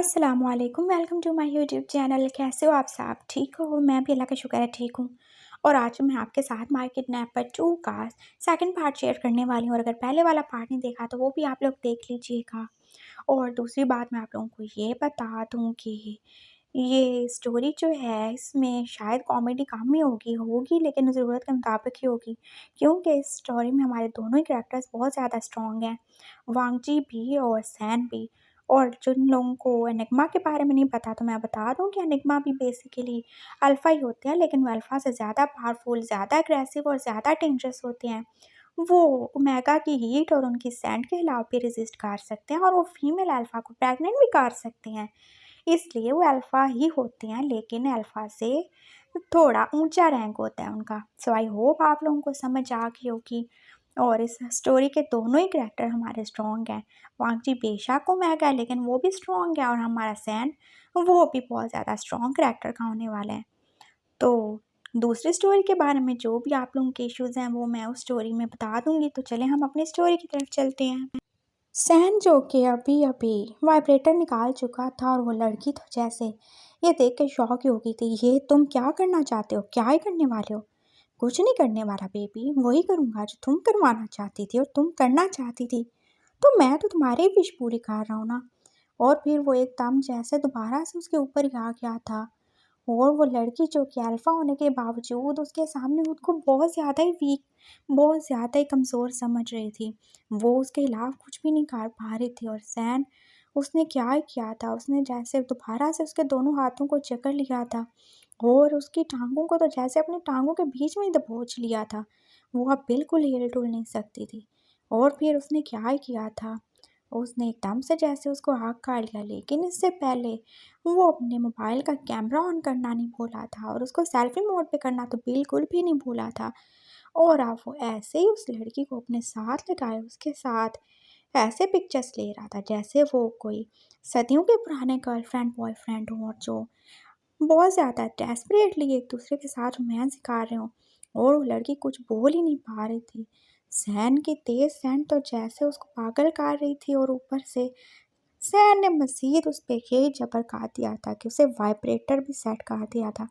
अस्सलामुअलैकुम, welcome to my YouTube channel. कैसे हो आप सब? ठीक हो? मैं भी अल्लाह का शुक्र है ठीक हूँ। और आज मैं आपके साथ मार्केट नैपर 2 का सेकंड पार्ट शेयर करने वाली हूँ और अगर पहले वाला पार्ट नहीं देखा तो वो भी आप लोग देख लीजिएगा। और दूसरी बात मैं आप लोगों को ये बता दूँ कि ये स्टोरी जो है इसमें शायद कॉमेडी कम ही होगी लेकिन ज़रूरत के मुताबिक ही होगी, क्योंकि इस स्टोरी में हमारे दोनों ही कैरेक्टर्स बहुत ज़्यादा स्ट्रॉन्ग हैं, वांगजी भी और सैन भी। और जिन लोगों को एनिग्मा के बारे में नहीं पता तो मैं बता दूं कि एनिग्मा भी बेसिकली अल्फ़ा ही होते हैं, लेकिन वो अल्फ़ा से ज़्यादा पावरफुल, ज़्यादा अग्रेसिव और ज़्यादा डेंजरस होते हैं। वो ओमेगा की हीट और उनकी सैंड के अलावा भी रेजिस्ट कर सकते हैं और वो फीमेल अल्फ़ा को प्रेग्नेंट भी कर सकते हैं। इसलिए वो अल्फ़ा ही होते हैं, लेकिन अल्फ़ा से थोड़ा ऊंचा रैंक होता है उनका। सो आई होप आप लोगों को समझ आ गई होगी। और इस स्टोरी के दोनों ही कैरेक्टर हमारे स्ट्रॉन्ग हैं। वांगजी बेशक ओमेगा है लेकिन वो भी स्ट्रॉन्ग है और हमारा सैन वो भी बहुत ज़्यादा स्ट्रॉन्ग कैरेक्टर का होने वाला है। तो दूसरी स्टोरी के बारे में जो भी आप लोगों के इश्यूज़ हैं वो मैं उस स्टोरी में बता दूंगी। तो चलें हम अपनी स्टोरी की तरफ चलते हैं। सैन जो कि अभी अभी वाइब्रेटर निकाल चुका था और वो लड़की तो जैसे ये देख के शॉक ही हो गई थी। ये तुम क्या करना चाहते हो? क्या ही करने वाले हो? कुछ नहीं करने वाला बेबी, वही करूँगा जो तुम करवाना चाहती थी और तुम करना चाहती थी। तो मैं तो तुम्हारी विश पूरी कर रहा हूँ ना। और फिर वो एकदम जैसे दोबारा से उसके ऊपर ही आ गया था। और वो लड़की जो कि अल्फ़ा होने के बावजूद उसके सामने खुद को बहुत ज़्यादा ही वीक, बहुत ज़्यादा ही कमज़ोर समझ रही थी। वो उसके खिलाफ कुछ भी नहीं कर पा रही थी और सैन उसने क्या ही किया था, उसने जैसे दोबारा से उसके दोनों हाथों को जकड़ लिया था और उसकी टाँगों को तो जैसे अपनी टाँगों के बीच में ही दबोच लिया था। वो अब बिल्कुल हिल-डुल नहीं सकती थी। और फिर उसने क्या ही किया था, उसने एकदम से जैसे उसको आग काट लिया, लेकिन इससे पहले वो अपने मोबाइल का कैमरा ऑन करना नहीं भूला था और उसको सेल्फी मोड पे करना तो बिल्कुल भी नहीं भूला था। और अब वो ऐसे ही उस लड़की को अपने साथ लगाए उसके साथ ऐसे पिक्चर्स ले रहा था जैसे वो कोई सदियों के पुराने गर्लफ्रेंड बॉयफ्रेंड हों और जो बहुत ज़्यादा डेस्परेटली एक दूसरे के साथ रोमांस कर रहे हों। और वो लड़की कुछ बोल ही नहीं पा रही थी। सैन की तेज़ सैन तो जैसे उसको पागल कर रही थी और ऊपर से सैन ने मज़ीद उस पे ये जबर कर दिया था कि उसे वाइब्रेटर भी सेट कर दिया था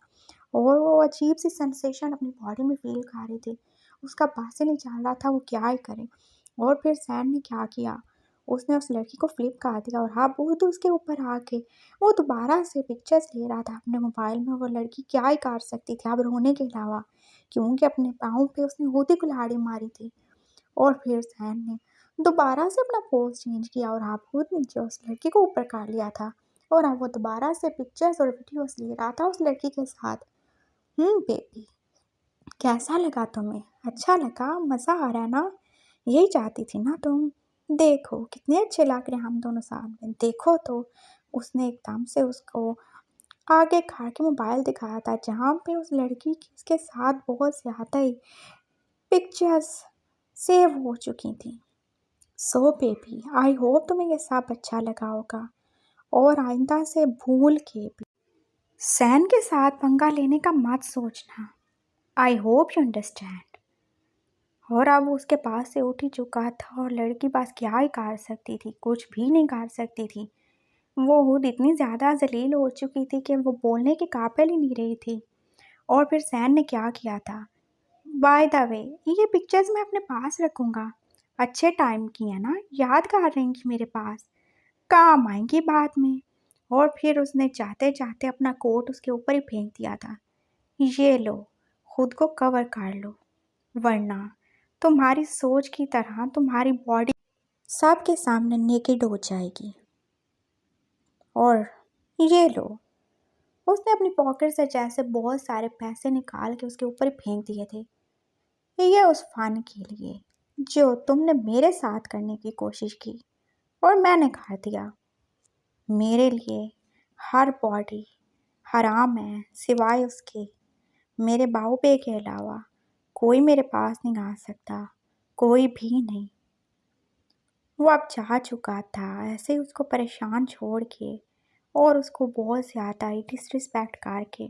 और वो अजीब-सी सेंसेशन अपनी बॉडी में फ़ील कर रही थी। उसका बस ही नहीं चल रहा था वो क्या ही करे। और फिर सैन ने क्या किया, उसने उस लड़की को फ्लिप कर दिया और हाँ, वो तो उसके ऊपर आके वो दोबारा से पिक्चर्स ले रहा था अपने मोबाइल में। वो लड़की क्या ही कर सकती थी अब रोने के अलावा, क्योंकि अपने पाँव पे उसने खुद ही कुल्हाड़ी मारी थी। और फिर सैन ने दोबारा से अपना पोज़ चेंज किया और आप खुद नीचे उस लड़की को ऊपर कर लिया था और अब वो दोबारा से पिक्चर्स और वीडियोस ले रहा था उस लड़की के साथ। बेबी, कैसा लगा तुम्हें? अच्छा लगा? मज़ा आ रहा है ना? यही चाहती थी ना तुम? देखो कितने अच्छे लग रहे हैं हम दोनों साथ में, देखो तो। उसने एकदम से उसको आगे खा के मोबाइल दिखाया था जहाँ पे उस लड़की की उसके साथ बहुत ज़्यादा ही पिक्चर्स सेव हो चुकी थी। सो बेबी, आई होप तुम्हें ये सब अच्छा लगा होगा और आइंदा से भूल के भी सैन के साथ पंगा लेने का मत सोचना। I hope you understand. और अब वो उसके पास से उठ ही चुका था और लड़की पास क्या ही कर सकती थी, कुछ भी नहीं कर सकती थी। वो खुद इतनी ज़्यादा जलील हो चुकी थी कि वो बोलने के काबिल ही नहीं रही थी। और फिर सैन ने क्या किया था, बाय द वे ये पिक्चर्स मैं अपने पास रखूँगा। अच्छे टाइम की है ना, याद कर रहेंगी मेरे पास, काम आएंगी बाद में। और फिर उसने चाहते चाहते अपना कोट उसके ऊपर ही फेंक दिया था। ये लो, खुद को कवर कर लो, वरना तुम्हारी सोच की तरह तुम्हारी बॉडी सबके सामने नेकेड हो जाएगी। और ये लो, उसने अपनी पॉकेट से जैसे बहुत सारे पैसे निकाल के उसके ऊपर ही फेंक दिए थे। ये उस फन के लिए जो तुमने मेरे साथ करने की कोशिश की और मैंने कर दिया। मेरे लिए हर बॉडी हराम है सिवाय उसके। मेरे बाहुबे के अलावा कोई मेरे पास नहीं आ सकता, कोई भी नहीं। वो अब जा चुका था ऐसे ही उसको परेशान छोड़ के और उसको बहुत ज़्यादा ही डिसरिस्पेक्ट करके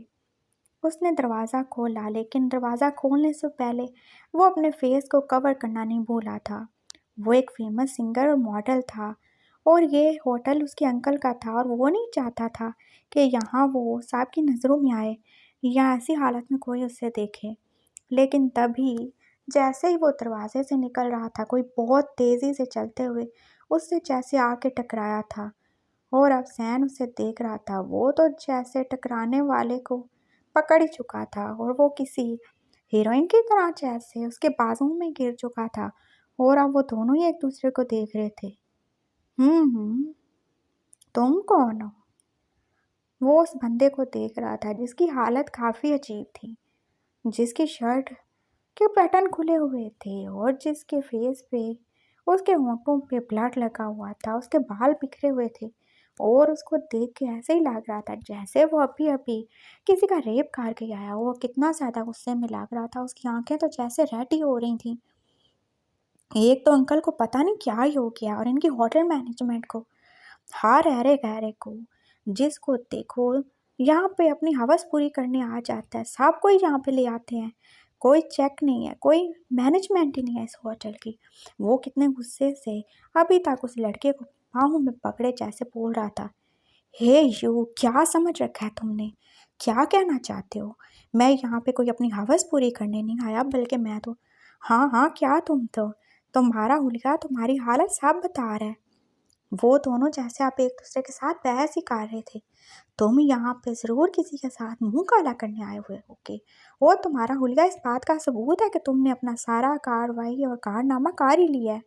उसने दरवाज़ा खोला, लेकिन दरवाज़ा खोलने से पहले वो अपने फेस को कवर करना नहीं भूला था। वो एक फेमस सिंगर और मॉडल था और ये होटल उसके अंकल का था और वो नहीं चाहता था कि यहाँ वो साहब की नज़रों में आए या ऐसी हालत में कोई उसे देखे। लेकिन तभी जैसे ही वो दरवाजे से निकल रहा था, कोई बहुत तेज़ी से चलते हुए उससे जैसे आके टकराया था और अब सैन उसे देख रहा था। वो तो जैसे टकराने वाले को पकड़ ही चुका था और वो किसी हीरोइन की तरह जैसे उसके बाजुओं में गिर चुका था और अब वो दोनों ही एक दूसरे को देख रहे थे। हम्म, तुम कौन हो? वो उस बंदे को देख रहा था जिसकी हालत काफ़ी अजीब थी, जिसकी शर्ट के बटन खुले हुए थे और जिसके फेस पे उसके होंठों पे ब्लड लगा हुआ था, उसके बाल बिखरे हुए थे और उसको देख के ऐसे ही लग रहा था जैसे वो अभी अभी किसी का रेप करके आया हो। वो कितना ज़्यादा गुस्से में लग रहा था, उसकी आंखें तो जैसे रेड ही हो रही थी। एक तो अंकल को पता नहीं क्या ही हो गया और इनकी होटल मैनेजमेंट को, हर अरे गहरे को, जिसको देखो यहाँ पे अपनी हवस पूरी करने आ जाता है, सब कोई यहाँ पे ले आते हैं। कोई चेक नहीं है, कोई मैनेजमेंट ही नहीं है इस होटल की। वो कितने गुस्से से अभी तक उस लड़के को बाहों में पकड़े जैसे बोल रहा था, हे यू, क्या समझ रखा है तुमने? क्या कहना चाहते हो? मैं यहाँ पे कोई अपनी हवस पूरी करने नहीं आया, बल्कि मैं तो, हाँ हाँ, क्या तुम तो, तुम्हारा हुलिया तुम्हारी हालत सब बता रहा है। वो दोनों जैसे आप एक दूसरे के साथ बहस ही कर रहे थे। तुम यहाँ पे ज़रूर किसी के साथ मुंह काला करने आए हुए होगे और तुम्हारा हुलिया इस बात का सबूत है कि तुमने अपना सारा कार्रवाई और कारनामा कर ही लिया है।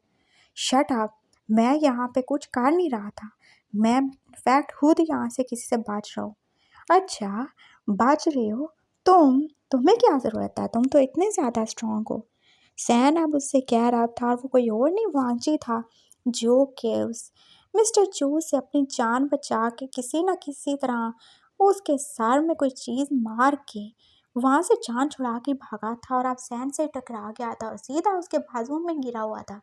शट अप, मैं यहाँ पे कुछ कर नहीं रहा था। मैं फैक्ट खुद यहाँ से किसी से बच रहा हूँ। अच्छा, बच रहे हो? तुम्हें क्या ज़रूरत है? तुम तो इतने ज़्यादा स्ट्रांग हो। सैन अब उससे कह रहा था और वो कोई और नहीं, वांची था, जो कि उस मिस्टर चू से अपनी जान बचा के किसी न किसी तरह उसके सर में कोई चीज़ मार के वहाँ से जान छुड़ा के भागा था और अब सैन से टकरा गया था और सीधा उसके बाजुओं में गिरा हुआ था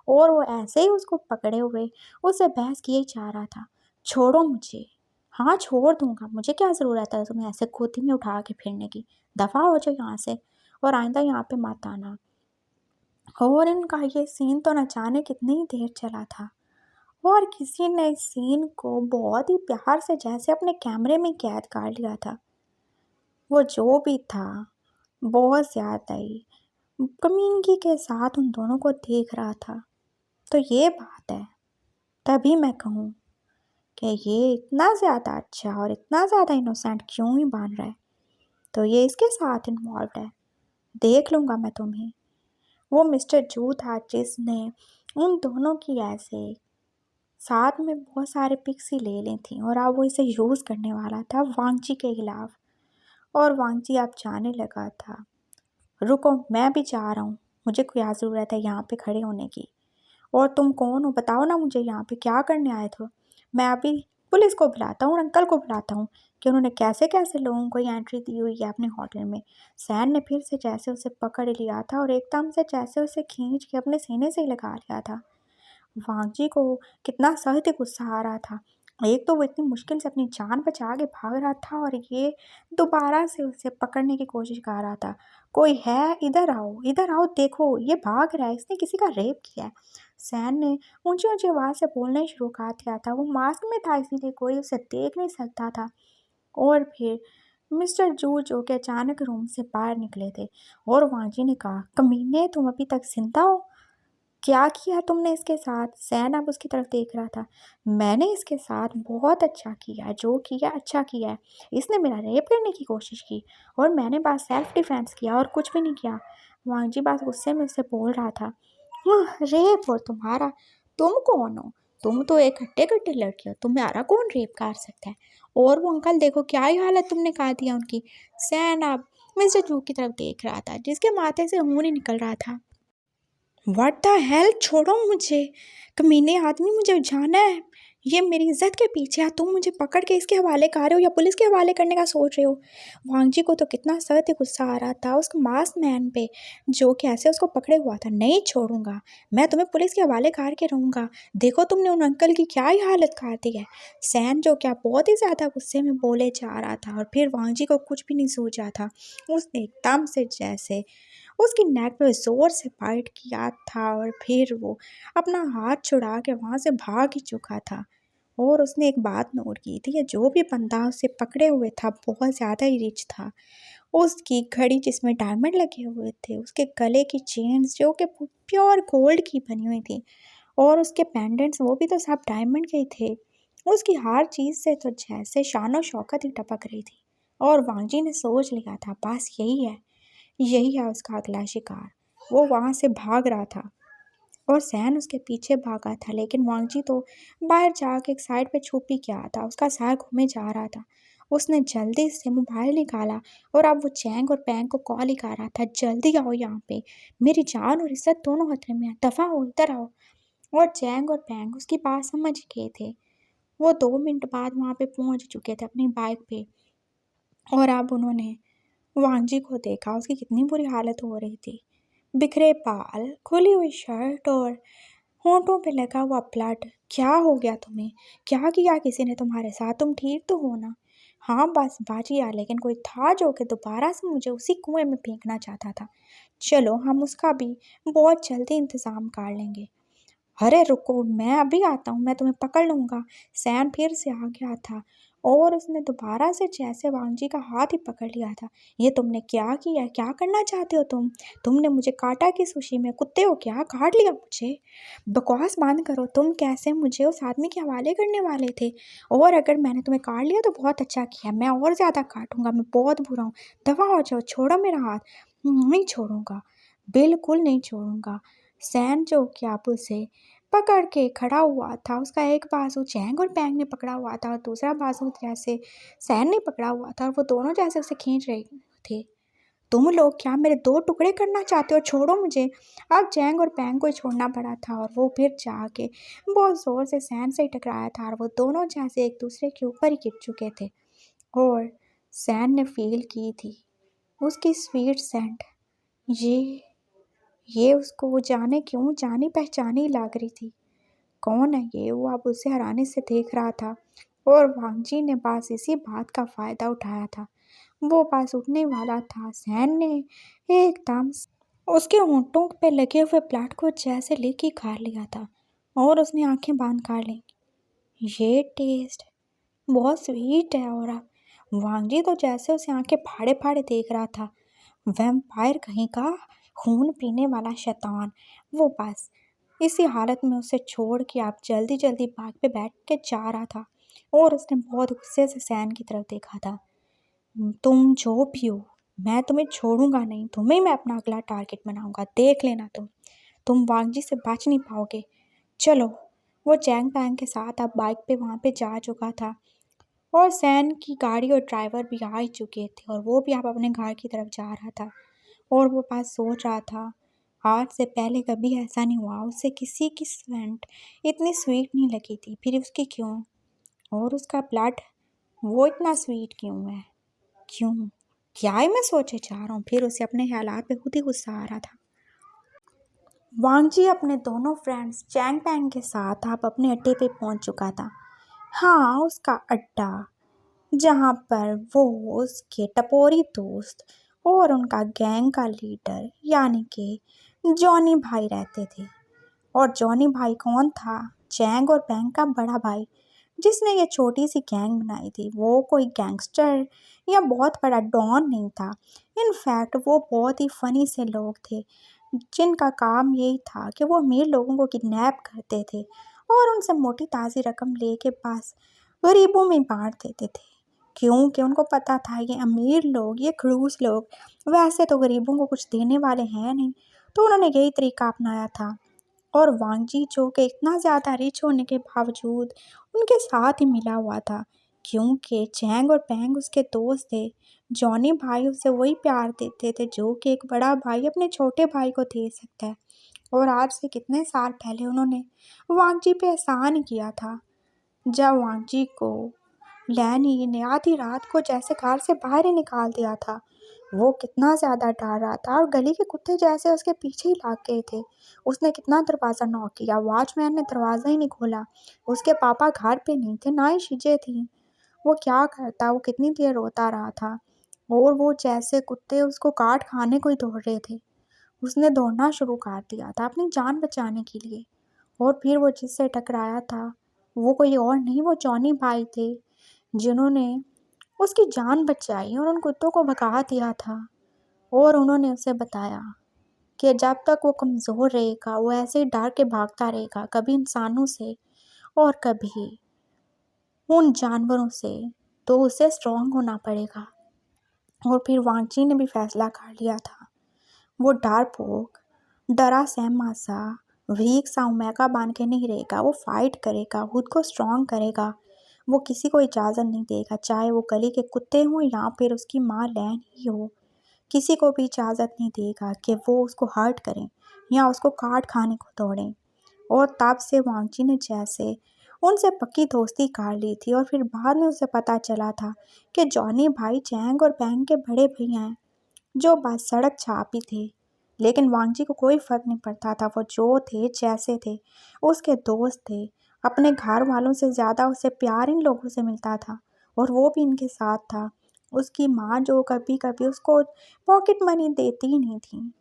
और वो ऐसे ही उसको पकड़े हुए उससे बहस किए ही जा रहा था। छोड़ो मुझे। हाँ, छोड़ दूंगा, मुझे क्या ज़रूरत है तुम्हें ऐसे गोदी में उठा के फिरने की। दफ़ा हो जाओ यहाँ से और आइंदा यहाँ पे मत आना। और इनका ये सीन तो न जाने कितनी देर चला था और किसी ने इस सीन को बहुत ही प्यार से जैसे अपने कैमरे में कैद कर लिया था। वो जो भी था, बहुत ज़्यादा ही कमीनगी के साथ उन दोनों को देख रहा था। तो ये बात है, तभी मैं कहूँ कि ये इतना ज़्यादा अच्छा और इतना ज़्यादा इनोसेंट क्यों ही बन रहा है, तो ये इसके साथ इन्वॉल्व है। देख लूँगा मैं तुम्हें। वो मिस्टर जू था जिसने उन दोनों की ऐसे साथ में बहुत सारे पिक्स ही ले ली थी और अब वो इसे यूज़ करने वाला था वांगची के खिलाफ। और वांगची अब जाने लगा था, रुको, मैं भी जा रहा हूँ, मुझे क्या ज़रूरत है यहाँ पे खड़े होने की? और तुम कौन हो, बताओ ना मुझे, यहाँ पे क्या करने आए थे? मैं अभी पुलिस को बुलाता हूँ और अंकल को बुलाता हूँ कि उन्होंने कैसे कैसे लोगों को ये एंट्री दी हुई है अपने होटल में। सैन ने फिर से जैसे उसे पकड़ लिया था और एकदम से जैसे उसे खींच के अपने सीने से ही लगा लिया था। वांगजी को कितना सख्त गुस्सा आ रहा था। एक तो वो इतनी मुश्किल से अपनी जान बचा के भाग रहा था और ये दोबारा से उसे पकड़ने की कोशिश कर रहा था। कोई है? इधर आओ, देखो ये भाग रहा है, इसने किसी का रेप किया है। सैन ने ऊंची ऊंची आवाज़ से बोलना शुरू कर दिया था। वो मास्क में था इसीलिए कोई उसे देख नहीं सकता था। और फिर मिस्टर जू जो कि अचानक रूम से बाहर निकले थे और वांजी ने कहा, कमीने, तुम अभी तक जिंदा हो? क्या किया तुमने इसके साथ? सैन अब उसकी तरफ देख रहा था। मैंने इसके साथ बहुत अच्छा किया, जो किया अच्छा किया है। इसने मेरा रेप करने की कोशिश की और मैंने बस सेल्फ डिफेंस किया और कुछ भी नहीं किया। वांगजी बस गुस्से में उससे बोल रहा था, रेप और तुम्हारा, तुम कौन हो? तुम तो एक हट्टे कट्टे लड़के हो, तुम्हारा कौन रेप कर सकता है? और वो अंकल देखो क्या ही हालत तुमने कर दिया उनकी। सैन अब मिस्टर जू की तरफ देख रहा था जिसके माथे से खून ही निकल रहा था। व्हाट द हेल, छोड़ो मुझे, कमीने आदमी, मुझे जाना है, ये मेरी इज्जत के पीछे है, तुम मुझे पकड़ के इसके हवाले कर रहे हो या पुलिस के हवाले करने का सोच रहे हो। वांग जी को तो कितना सख्त गुस्सा आ रहा था उस मास मैन पे, जो कि ऐसे उसको पकड़े हुआ था। नहीं छोड़ूंगा, मैं तुम्हें पुलिस के हवाले करके रहूंगा। देखो तुमने उन अंकल की क्या ही हालत कर दी है। सैन जो क्या बहुत ही ज़्यादा गुस्से में बोले जा रहा था, और फिर वांग जी को कुछ भी नहीं सूझा था। उसने एकदम से जैसे उसकी नेक पे ज़ोर से बाइट किया था, और फिर वो अपना हाथ छुड़ा के वहाँ से भाग ही चुका था। और उसने एक बात नोट की थी कि जो भी बंदा उसे पकड़े हुए था बहुत ज़्यादा ही रिच था। उसकी घड़ी जिसमें डायमंड लगे हुए थे, उसके गले की चेन्स जो कि प्योर गोल्ड की बनी हुई थी, और उसके पेंडेंट्स वो भी तो सब डायमंड के ही थे। उसकी हर चीज़ से तो जैसे शानो शौकत ही टपक रही थी। और वांगजी ने सोच लिया था बस यही है उसका अगला शिकार। वो वहाँ से भाग रहा था और सैन उसके पीछे भागा था, लेकिन वांगजी तो बाहर जाके एक साइड पे छुप ही गया था। उसका सर घूमे जा रहा था। उसने जल्दी से मोबाइल निकाला और अब वो चैंग और पैंग को कॉल ही कर रहा था, जल्दी आओ यहाँ पे, मेरी जान और इज्जत दोनों खतरे में है, दफा हो इधर आओ। और चैंग और पैंग उसकी बात समझ गए थे। वो 2 मिनट बाद वहाँ पे पहुँच चुके थे अपनी बाइक पे, और अब उन्होंने वांगजी को देखा। उसकी कितनी बुरी हालत हो रही थी, बिखरे बाल, खुली हुई शर्ट और होंठों पे लगा हुआ ब्लड। क्या हो गया तुम्हें? क्या किया किसी ने तुम्हारे साथ? तुम ठीक तो हो ना? हाँ बस बच गया, लेकिन कोई था जो कि दोबारा से मुझे उसी कुएं में फेंकना चाहता था। चलो हम उसका भी बहुत जल्दी इंतज़ाम कर लेंगे। अरे रुको, मैं अभी आता हूँ, मैं तुम्हें पकड़ लूँगा। सैन फिर से आ गया था, और उसने दोबारा से जैसे वांगजी का हाथ ही पकड़ लिया था। ये तुमने क्या किया? क्या करना चाहते हो तुम? तुमने मुझे काटा किस खुशी में? कुत्ते हो क्या? काट लिया मुझे? बकवास बंद करो। तुम कैसे मुझे उस आदमी के हवाले करने वाले थे? और अगर मैंने तुम्हें काट लिया तो बहुत अच्छा किया, मैं और ज़्यादा काटूंगा। मैं बहुत बुरा हूँ। दफा हो जाओ, छोड़ो मेरा हाथ। नहीं छोड़ूंगा, बिल्कुल नहीं छोड़ूंगा। सैन जो कि आप उसे पकड़ के खड़ा हुआ था, उसका एक बाजू चैंग और पैंग ने पकड़ा हुआ था और दूसरा बाजू जैसे सैन ने पकड़ा हुआ था, और वो दोनों जैसे उसे खींच रहे थे। तुम लोग क्या मेरे 2 टुकड़े करना चाहते हो? छोड़ो मुझे। अब चैंग और पैंग को ही छोड़ना पड़ा था, और वो फिर जाके बहुत जोर से सैन से ही टकराया था, और वो दोनों जैसे एक दूसरे के ऊपर ही गिर चुके थे। और सैन ने फील की थी उसकी स्वीट सेंट। ये ये उसको वो जाने क्यों जानी पहचानी लग रही थी। कौन है ये? वो अब उसे हैरानी से देख रहा था, और वांगजी ने बस इसी बात का फायदा उठाया था। वो बस उठने वाला था, सैन ने एकदम से उसके होंठों पे लगे हुए प्लाट को जैसे लिक ही खा लिया था, और उसने आंखें बंद कर ली। ये टेस्ट बहुत स्वीट है। और अब वांगजी तो जैसे उसे आंखें फाड़े फाड़े देख रहा था। वैम्पायर कहीं का, खून पीने वाला शैतान। वो बस इसी हालत में उसे छोड़ के आप जल्दी जल्दी बाग पे बैठ के जा रहा था, और उसने बहुत गुस्से से सैन की तरफ देखा था। तुम जो भी हो, मैं तुम्हें छोड़ूंगा नहीं, तुम्हें मैं अपना अगला टारगेट बनाऊंगा, देख लेना। तुम वांगजी से बच नहीं पाओगे। चलो। वो चैंग पैंग के साथ अब बाइक पे वहाँ पे जा चुका था, और सैन की गाड़ी और ड्राइवर भी आ ही चुके थे, और वो भी अब अपने घर की तरफ जा रहा था। और वो पास सोच रहा था आज से पहले कभी ऐसा नहीं हुआ, उसे किसी की स्वेंट इतनी स्वीट नहीं लगी थी, फिर उसकी क्यों? और उसका ब्लड वो इतना स्वीट क्यों है? क्यों? क्या ही मैं सोचे जा रहा हूँ। फिर उसे अपने ख्यालात पे खुद ही गुस्सा आ रहा था। वांगजी अपने दोनों फ्रेंड्स चैंग पैंग के साथ अब अपने अड्डे पे पहुंच चुका था। हाँ, उसका अड्डा, जहाँ पर वो उसके टपोरी दोस्त और उनका गैंग का लीडर यानी कि जॉनी भाई रहते थे। और जॉनी भाई कौन था? चैंग और पैंग का बड़ा भाई, जिसने ये छोटी सी गैंग बनाई थी। वो कोई गैंगस्टर या बहुत बड़ा डॉन नहीं था। इनफैक्ट वो बहुत ही फनी से लोग थे, जिनका काम यही था कि वो अमीर लोगों को किडनैप करते थे और उनसे मोटी ताज़ी रकम लेके पास गरीबों में बांट देते थे, क्योंकि उनको पता था ये अमीर लोग, ये खड़ूस लोग वैसे तो गरीबों को कुछ देने वाले हैं नहीं। तो उन्होंने यही तरीका अपनाया था। और वांगजी जो कि इतना ज़्यादा रिच होने के बावजूद उनके साथ ही मिला हुआ था, क्योंकि चैंग और पैंग उसके दोस्त थे। जॉनी भाई उसे वही प्यार देते थे जो कि एक बड़ा भाई अपने छोटे भाई को दे सकता है। और आज से कितने साल पहले उन्होंने वांगजी पे एहसान किया था। जब वांगजी को लैनी ने आधी रात को जैसे कार से बाहर ही निकाल दिया था। वो कितना ज्यादा डर रहा था और गली के कुत्ते जैसे उसके पीछे ही भाग गए थे। उसने कितना दरवाजा नॉक किया, वॉचमैन ने दरवाजा ही नहीं खोला। उसके पापा घर पे नहीं थे, ना ही शीजे थी। वो क्या करता, वो कितनी देर रोता रहा था। और वो जैसे कुत्ते उसको काट खाने को ही दौड़ रहे थे। उसने दौड़ना शुरू कर दिया था अपनी जान बचाने के लिए। और फिर वो जिससे टकराया था वो कोई और नहीं, वो जॉनी भाई थे, जिन्होंने उसकी जान बचाई और उन कुत्तों को भगा दिया था। और उन्होंने उसे बताया कि जब तक वो कमज़ोर रहेगा वो ऐसे ही डर के भागता रहेगा, कभी इंसानों से और कभी उन जानवरों से, तो उसे स्ट्रांग होना पड़ेगा। और फिर वांगची ने भी फैसला कर लिया था। वो डरपोक, डरा सहमा सा, वीक सा ओमेगा बन के नहीं रहेगा। वो फाइट करेगा, खुद को स्ट्रांग करेगा। वो किसी को इजाज़त नहीं देगा, चाहे वो गली के कुत्ते हों या फिर उसकी माँ लैन ही हो। किसी को भी इजाज़त नहीं देगा कि वो उसको हर्ट करें या उसको काट खाने को दौड़ें। और तब से वांगची ने जैसे उनसे पक्की दोस्ती कर ली थी। और फिर बाद में उसे पता चला था कि जॉनी भाई चैंग और बैंग के बड़े भैया हैं, जो बस सड़क छापी थे। लेकिन वांगजी को कोई फर्क नहीं पड़ता था, वो जो थे जैसे थे, उसके दोस्त थे। अपने घर वालों से ज़्यादा उसे प्यार इन लोगों से मिलता था, और वो भी इनके साथ था। उसकी माँ जो कभी कभी उसको पॉकेट मनी देती ही नहीं थी,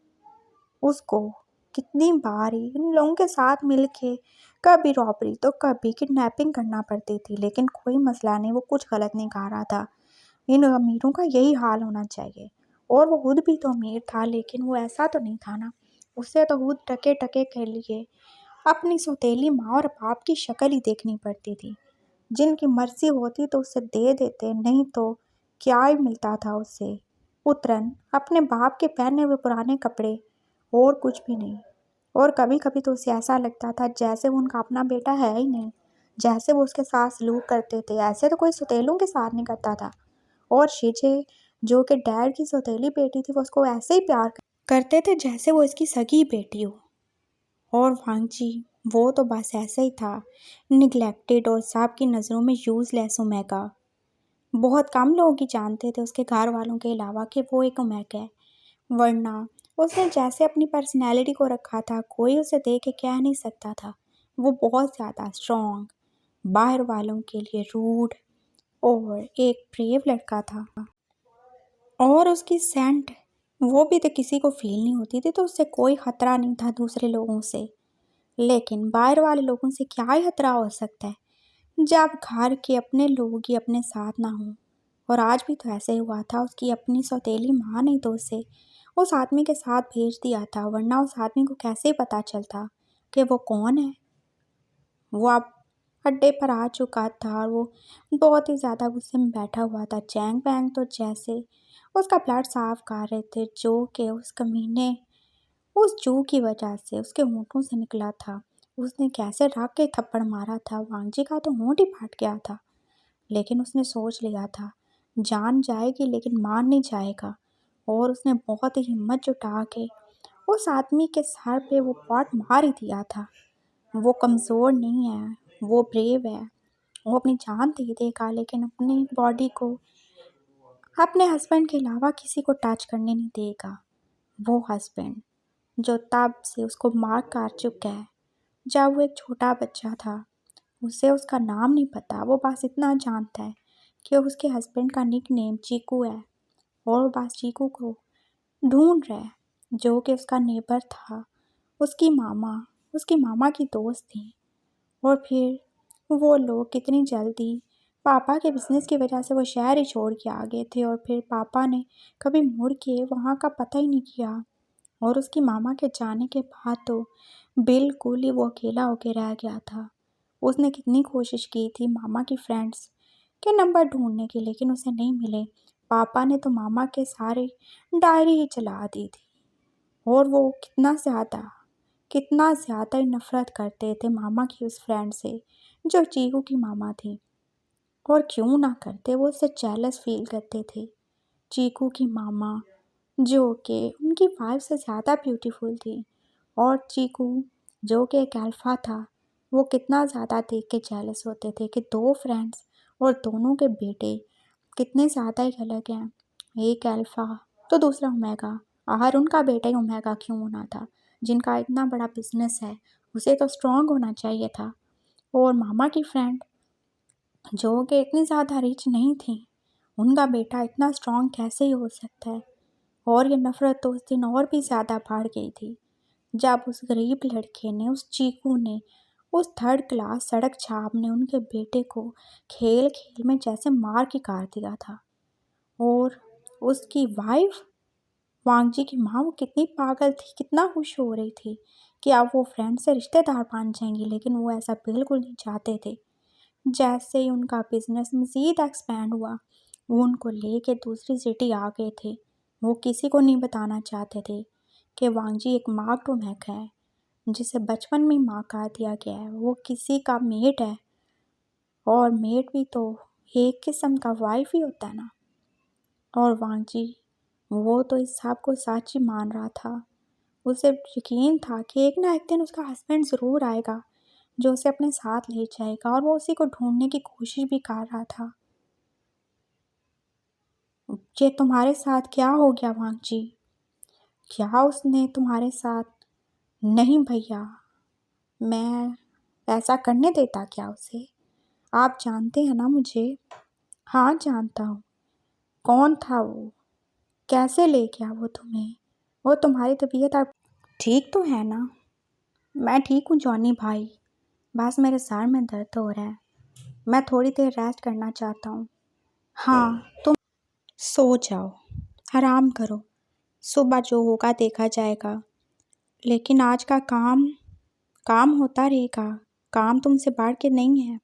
उसको कितनी बार ही इन लोगों के साथ मिलके कभी रॉबरी तो कभी किडनैपिंग करना पड़ती थी। लेकिन कोई मसला नहीं, वो कुछ गलत नहीं कर रहा था। इन अमीरों का यही हाल होना चाहिए। और वो खुद भी तो अमीर था, लेकिन वो ऐसा तो नहीं था ना। उसे तो खुद टके टके के लिए अपनी सौतेली माँ और बाप की शक्ल ही देखनी पड़ती थी। जिनकी मर्जी होती तो उसे दे देते, नहीं तो क्या ही मिलता था उससे, उतरन अपने बाप के पहने हुए पुराने कपड़े, और कुछ भी नहीं। और कभी कभी तो उसे ऐसा लगता था जैसे वो उनका अपना बेटा है ही नहीं। जैसे वो उसके साथ सलूक करते थे ऐसे तो कोई सौतेलों के साथ नहीं करता था। और शीजे, जो कि डैड की सौतेली बेटी थी, वो उसको ऐसे ही प्यार करते थे जैसे वो इसकी सगी बेटी हो। और वांगची, वो तो बस ऐसे ही था, निगलेक्टेड और सबकी नज़रों में यूजलेस ओमेगा। बहुत कम लोग ही जानते थे उसके घर वालों के अलावा कि वो एक ओमेगा है। वरना उसने जैसे अपनी पर्सनैलिटी को रखा था, कोई उसे देख के कह नहीं सकता था। वो बहुत ज़्यादा स्ट्रॉन्ग, बाहर वालों के लिए रूड और एक ब्रेव लड़का था। और उसकी सेंट, वो भी तो किसी को फील नहीं होती थी, तो उससे कोई खतरा नहीं था दूसरे लोगों से। लेकिन बाहर वाले लोगों से क्या ही खतरा हो सकता है जब घर के अपने लोग ही अपने साथ ना हों। और आज भी तो ऐसे हुआ था, उसकी अपनी सौतेली माँ ने तो उसे उस आदमी के साथ भेज दिया था, वरना उस आदमी को कैसे पता चलता कि वो कौन है। वो अब अड्डे पर आ चुका था और वो बहुत ही ज़्यादा गुस्से में बैठा हुआ था। चैंग पैंग तो जैसे उसका ब्लड साफ कर रहे थे, जो कि उस कमीने उस जू की वजह से उसके होंठों से निकला था। उसने कैसे रख के थप्पड़ मारा था, वांगजी का तो होंठ ही फट गया था। लेकिन उसने सोच लिया था जान जाएगी लेकिन मान नहीं जाएगा। और उसने बहुत ही हिम्मत जुटा के उस आदमी के सर पे वो पॉट मार ही दिया था। वो कमज़ोर नहीं है, वो ब्रेव है। वो अपनी जान दे देगा लेकिन अपनी बॉडी को अपने हस्बैंड के अलावा किसी को टच करने नहीं देगा। वो हस्बैंड जो तब से उसको मार कर चुका है, जब वो एक छोटा बच्चा था। उसे उसका नाम नहीं पता, वो बस इतना जानता है कि उसके हस्बैंड का निक नेम चीकू है। और वो बस चीकू को ढूंढ रहा है, जो कि उसका नेबर था। उसकी मामा उसकी मामा की दोस्त थी। और फिर वो लोग कितनी जल्दी पापा के बिजनेस की वजह से वो शहर ही छोड़ के आ गए थे। और फिर पापा ने कभी मुड़ के वहाँ का पता ही नहीं किया। और उसकी मामा के जाने के बाद तो बिल्कुल ही वो अकेला होके रह गया था। उसने कितनी कोशिश की थी मामा की फ्रेंड्स के नंबर ढूंढने की, लेकिन उसे नहीं मिले। पापा ने तो मामा के सारे डायरी ही चला दी थी। और वो कितना ज़्यादा ही नफरत करते थे मामा की उस फ्रेंड से, जो चीकू की मामा थी। और क्यों ना करते, वो उससे जेलस फील करते थे। चीकू की मामा, जो कि उनकी वाइफ से ज़्यादा ब्यूटीफुल थी। और चीकू, जो कि एक अल्फा था, वो कितना ज़्यादा देख के जेलस होते थे कि दो फ्रेंड्स और दोनों के बेटे कितने ज़्यादा ही अलग हैं। एक अल्फ़ा तो दूसरा ओमेगा। आखिर उनका बेटा ही ओमेगा क्यों होना था? जिनका इतना बड़ा बिजनेस है, उसे तो स्ट्रांग होना चाहिए था। और मामा की फ्रेंड जो कि इतनी ज़्यादा रिच नहीं थी, उनका बेटा इतना स्ट्रांग कैसे ही हो सकता है? और ये नफ़रत तो उस दिन और भी ज़्यादा बढ़ गई थी जब उस गरीब लड़के ने, उस चीकू ने, उस थर्ड क्लास सड़क छाप ने उनके बेटे को खेल खेल में जैसे मार के काट दिया था। और उसकी वाइफ वांगजी की माँ वो कितनी पागल थी, कितना खुश हो रही थी कि अब वो फ्रेंड से रिश्तेदार बन जाएंगी, लेकिन वो ऐसा बिल्कुल नहीं चाहते थे। जैसे ही उनका बिजनेस मज़ीद एक्सपैंड हुआ, वो उनको लेके दूसरी सिटी आ गए थे। वो किसी को नहीं बताना चाहते थे कि वांगजी एक मार्क टू मैक है, जिसे बचपन में माँ कहा दिया गया है। वो किसी का मेट है, और मेट भी तो एक किस्म का वाइफ ही होता है ना। और वांगजी वो तो इस सब को सच ही मान रहा था। उसे यकीन था कि एक ना एक दिन उसका हस्बैंड ज़रूर आएगा जो उसे अपने साथ ले जाएगा, और वो उसी को ढूंढने की कोशिश भी कर रहा था। ये तुम्हारे साथ क्या हो गया वांगजी? क्या उसने तुम्हारे साथ? नहीं भैया, मैं ऐसा करने देता क्या उसे? आप जानते हैं ना मुझे? हाँ जानता हूँ। कौन था वो? कैसे ले गया वो तुम्हें? वो तुम्हारी तबीयत अब ठीक तो है ना? मैं ठीक हूँ जॉनी भाई, बस मेरे सर में दर्द हो रहा है। मैं थोड़ी देर रेस्ट करना चाहता हूँ। हाँ, तुम सो जाओ, आराम करो। सुबह जो होगा देखा जाएगा। लेकिन आज का काम काम होता रहेगा। काम तुमसे बढ़ के नहीं है।